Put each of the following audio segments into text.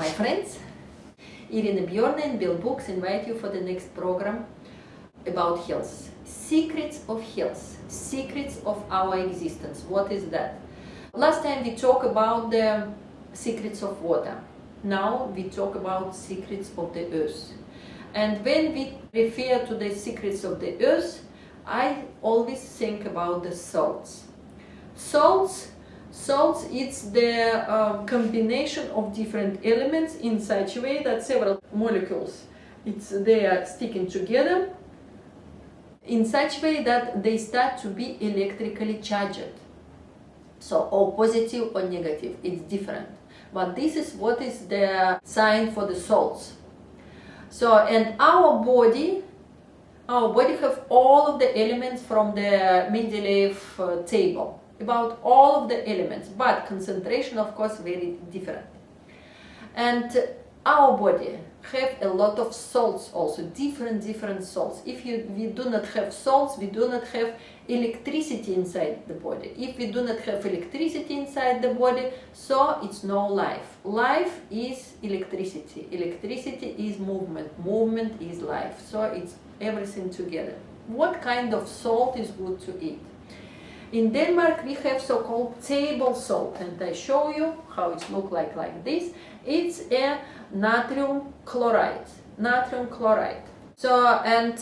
my friends. Irina Bjørnø and Belbooks invite you for the next program about health. Secrets of health, secrets of our existence. What is that? Last time we talked about the secrets of water. Now we talk about secrets of the earth. And when we refer to the secrets of the earth, I always think about the salts. Salts, it's the combination of different elements in such a way that several molecules, they are sticking together in such a way that they start to be electrically charged. So, or positive or negative, it's different. But this is what is the sign for the salts. So, and our body have all of the elements from the Mendeleev table, about all of the elements, but concentration, of course, very different. And our body have a lot of salts also, different salts. If we do not have salts, we do not have electricity inside the body. If we do not have electricity inside the body, so it's no life. Life is electricity. Electricity is movement. Movement is life. So it's everything together. What kind of salt is good to eat? In Denmark we have so-called table salt, and I show you how it looks like this. It's a natrium chloride. So, and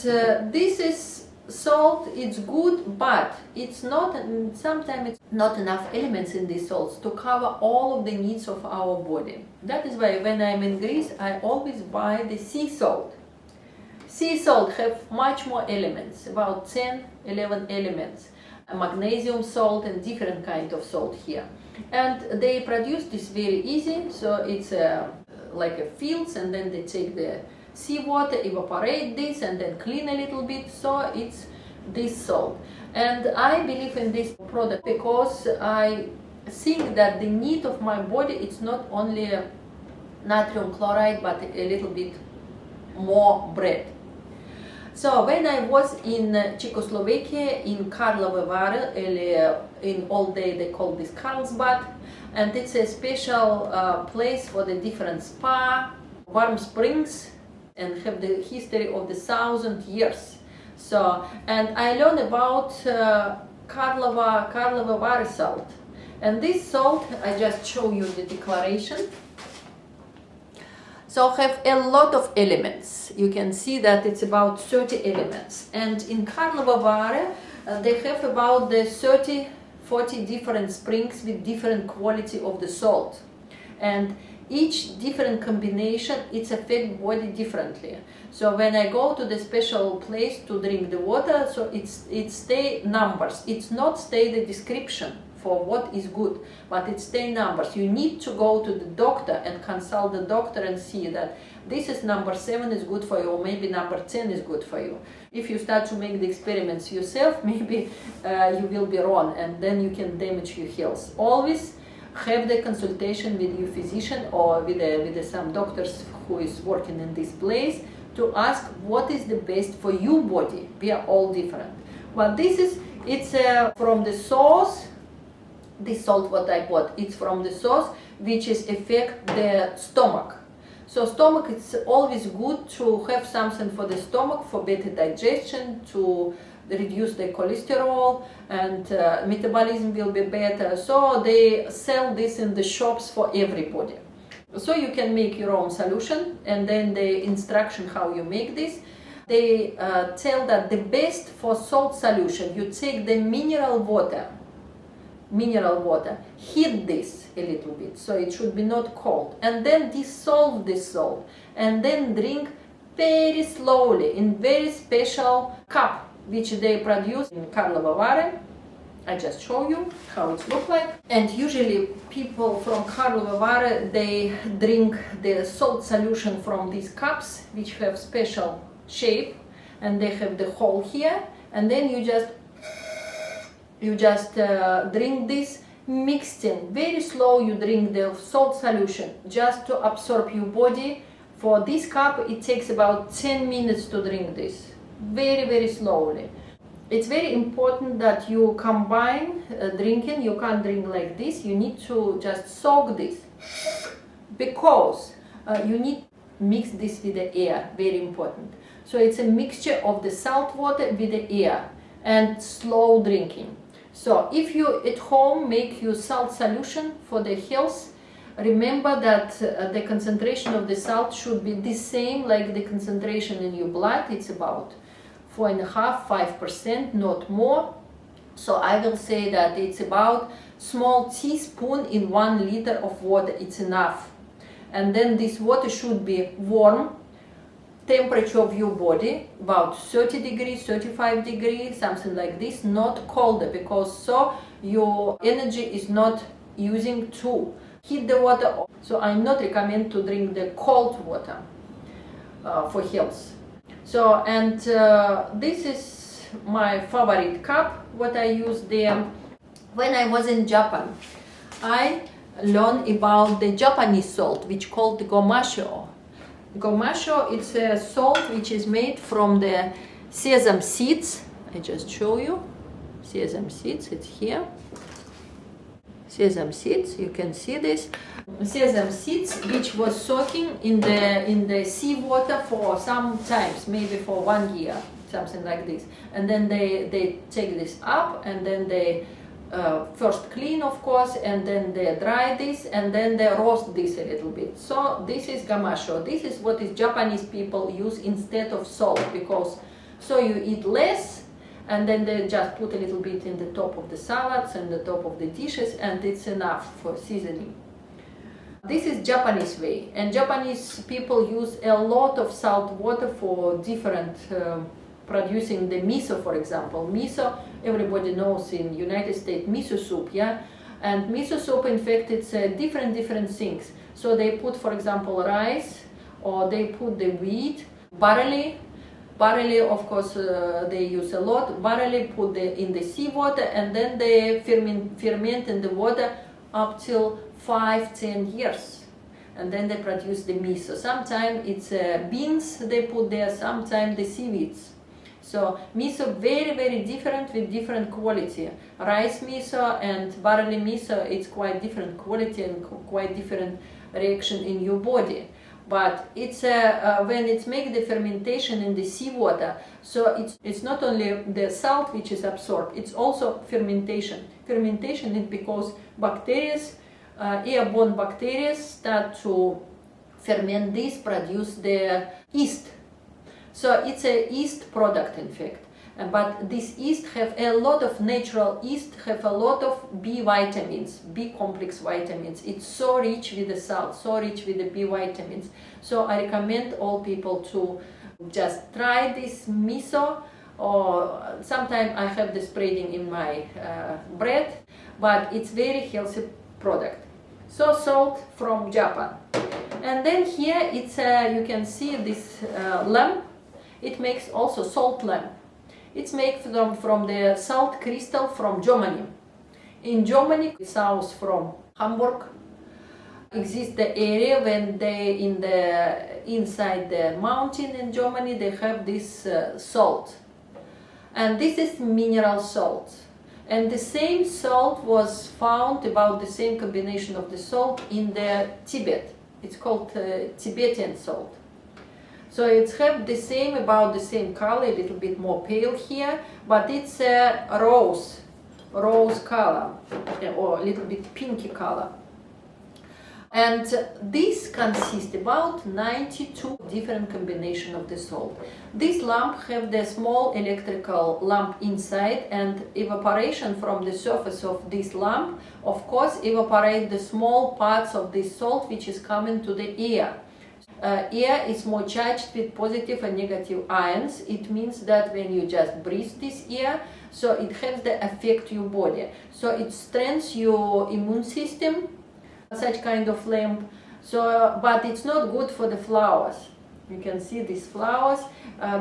this is salt, it's good, but it's not, sometimes it's not enough elements in these salts to cover all of the needs of our body. That is why when I'm in Greece, I always buy the sea salt. Sea salt have much more elements, about 10, 11 elements. Magnesium salt and different kind of salt here. And they produce this very easy, so it's like a fields, and then they take the seawater, evaporate this, and then clean a little bit, so it's this salt. And I believe in this product because I think that the need of my body, it's not only natrium chloride, but a little bit more bread. So when I was in Czechoslovakia, in Karlovy Vary, in old day they call this Carlsbad, and it's a special place for the different spa, warm springs, and have the history of the 1,000 years. So, and I learned about Karlovy Vary salt. And this salt, I just show you the declaration. So have a lot of elements. You can see that it's about 30 elements. And in Karlovy Vary, they have about the 40 different springs with different quality of the salt. And each different combination, it affects body differently. So when I go to the special place to drink the water, so it stay numbers. It's not stay the description for what is good, but it stay numbers. You need to go to the doctor and consult the doctor and see that this is number 7 is good for you, or maybe number 10 is good for you. If you start to make the experiments yourself, maybe you will be wrong, and then you can damage your health. Always have the consultation with your physician or with some doctors who is working in this place to ask what is the best for your body. We are all different. But it's from the source. This salt what I bought, it's from the source which is affect the stomach. So stomach, it's always good to have something for the stomach, for better digestion, to reduce the cholesterol, and metabolism will be better. So they sell this in the shops for everybody. So you can make your own solution, and then the instruction how you make this. They tell that the best for salt solution, you take the mineral water, heat this a little bit, so it should be not cold, and then dissolve this salt, and then drink very slowly in very special cup which they produce in Karlovy Vary. I just show you how it looks like. And usually people from Karlovy Vary, they drink the salt solution from these cups which have special shape, and they have the hole here, and then you just drink this, mixed in very slow. You drink the salt solution just to absorb your body. For this cup it takes about 10 minutes to drink this, very slowly. It's very important that you combine drinking. You can't drink like this, you need to just soak this, because you need to mix this with the air, very important. So it's a mixture of the salt water with the air and slow drinking. So if you at home make your salt solution for the health, remember that the concentration of the salt should be the same like the concentration in your blood. It's about 4.5–5%, not more. So I will say that it's about small teaspoon in 1 liter of water. It's enough. And then this water should be warm, temperature of your body, about 30 degrees, 35 degrees, something like this, not colder, because so your energy is not using to heat the water. So I not recommend to drink the cold water for health. So, and this is my favorite cup, what I use there. When I was in Japan, I learned about the Japanese salt, which called gomasho. Gomasho, it's a salt which is made from the sesame seeds. I just show you. Sesame seeds, it's here. Sesame seeds, you can see this. Sesame seeds, which was soaking in the seawater for some times, maybe for 1 year, something like this. And then they take this up, and then they first clean, of course, and then they dry this, and then they roast this a little bit. So this is gamasho. This is what is Japanese people use instead of salt, because so you eat less, and then they just put a little bit in the top of the salads and the top of the dishes, and it's enough for seasoning. This is Japanese way, and Japanese people use a lot of salt water for different producing the miso, for example. Miso, everybody knows in United States, miso soup, yeah? And miso soup, in fact, it's different things. So they put, for example, rice, or they put the wheat, barley. Barley, of course, they use a lot. Barley put in the seawater, and then they ferment in the water up till 5–10 years. And then they produce the miso. Sometimes it's beans they put there, sometimes the seaweeds. So miso very different with different quality. Rice miso and barley miso, it's quite different quality and quite different reaction in your body. But it's when it's make the fermentation in the seawater, so it's not only the salt which is absorbed, it's also fermentation. Fermentation is because bacteria, airborne bacteria, start to ferment this, produce the yeast. So it's a yeast product, in fact. But this yeast have a lot of natural yeast, have a lot of B vitamins, B complex vitamins. It's so rich with the salt, so rich with the B vitamins. So I recommend all people to just try this miso, or sometimes I have the spreading in my bread, but it's very healthy product. So salt from Japan. And then here it's you can see this lamp. It makes also salt lamp. It's made from the salt crystal from Germany. In Germany, south from Hamburg, exists the area when they inside the mountain in Germany they have this salt, and this is mineral salt. And the same salt was found, about the same combination of the salt, in the Tibet. It's called Tibetan salt. So it's have the same, about the same color, a little bit more pale here, but it's a rose color, or a little bit pinky color. And this consists about 92 different combination of the salt. This lamp have the small electrical lamp inside, and evaporation from the surface of this lamp, of course, evaporate the small parts of this salt which is coming to the air. Air is more charged with positive and negative ions. It means that when you just breathe this air, so it has the affect your body. So it strengthens your immune system, such kind of lamp. So, but it's not good for the flowers. You can see these flowers,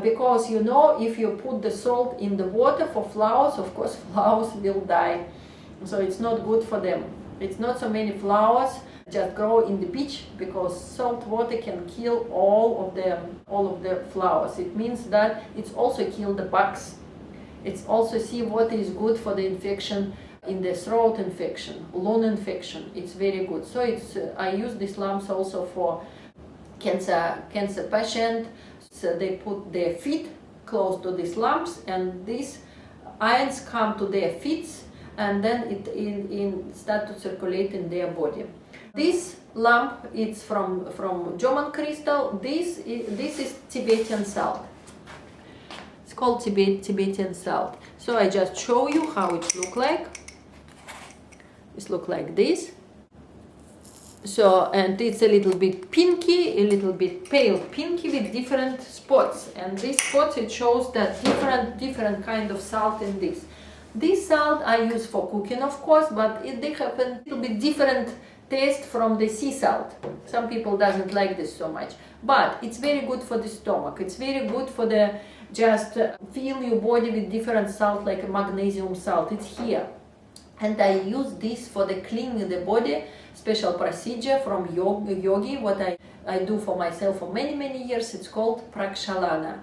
because you know, if you put the salt in the water for flowers, of course flowers will die. So it's not good for them. It's not so many flowers just grow in the beach, because salt water can kill all of the flowers. It means that it's also kill the bugs. It's also seawater is good for the infection in the throat infection, lung infection. It's very good. So it's I use these lamps also for cancer patient. So they put their feet close to these lamps, and these ions come to their feet, and then it start to circulate in their body. This lamp is from German crystal. This is Tibetan salt. It's called Tibetan salt. So I just show you how it look like. It look like this. So, and it's a little bit pinky, a little bit pale pinky with different spots. And these spots, it shows that different kind of salt in this. This salt I use for cooking, of course, but they have a little bit different taste from the sea salt. Some people doesn't like this so much, but it's very good for the stomach. It's very good for the just fill your body with different salt, like a magnesium salt. It's here. And I use this for the cleaning the body, special procedure from yogi, what I do for myself for many years. It's called prakshalana.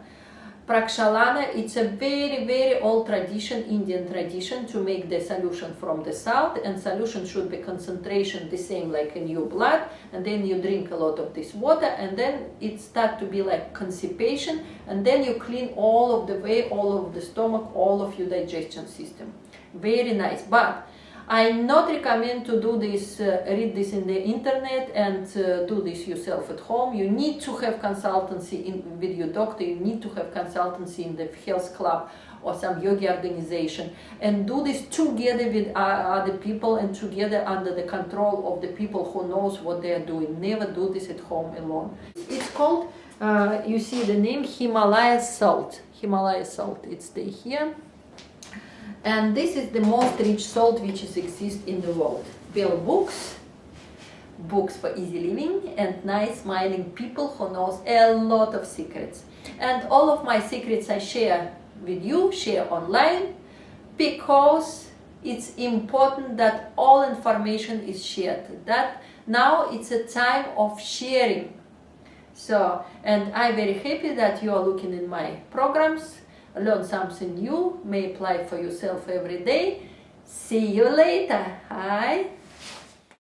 Prakshalana, it's a very old tradition, Indian tradition, to make the solution from the salt, and solution should be concentration the same like in your blood, and then you drink a lot of this water, and then it start to be like constipation, and then you clean all of the way, all of the stomach, all of your digestion system. Very nice, but I not recommend to do this, read this in the internet and do this yourself at home. You need to have consultancy with your doctor, you need to have consultancy in the health club or some yogi organization, and do this together with other people and together under the control of the people who knows what they are doing. Never do this at home alone. It's called, you see the name, Himalaya salt. Himalaya salt, it's here. And this is the most rich salt which exists in the world. Belbooks, books for easy living, and nice smiling people who knows a lot of secrets. And all of my secrets I share with you, share online, because it's important that all information is shared. That now it's a time of sharing. So, and I'm very happy that you are looking in my programs. Learn something new, may apply for yourself every day. See you later. Hi.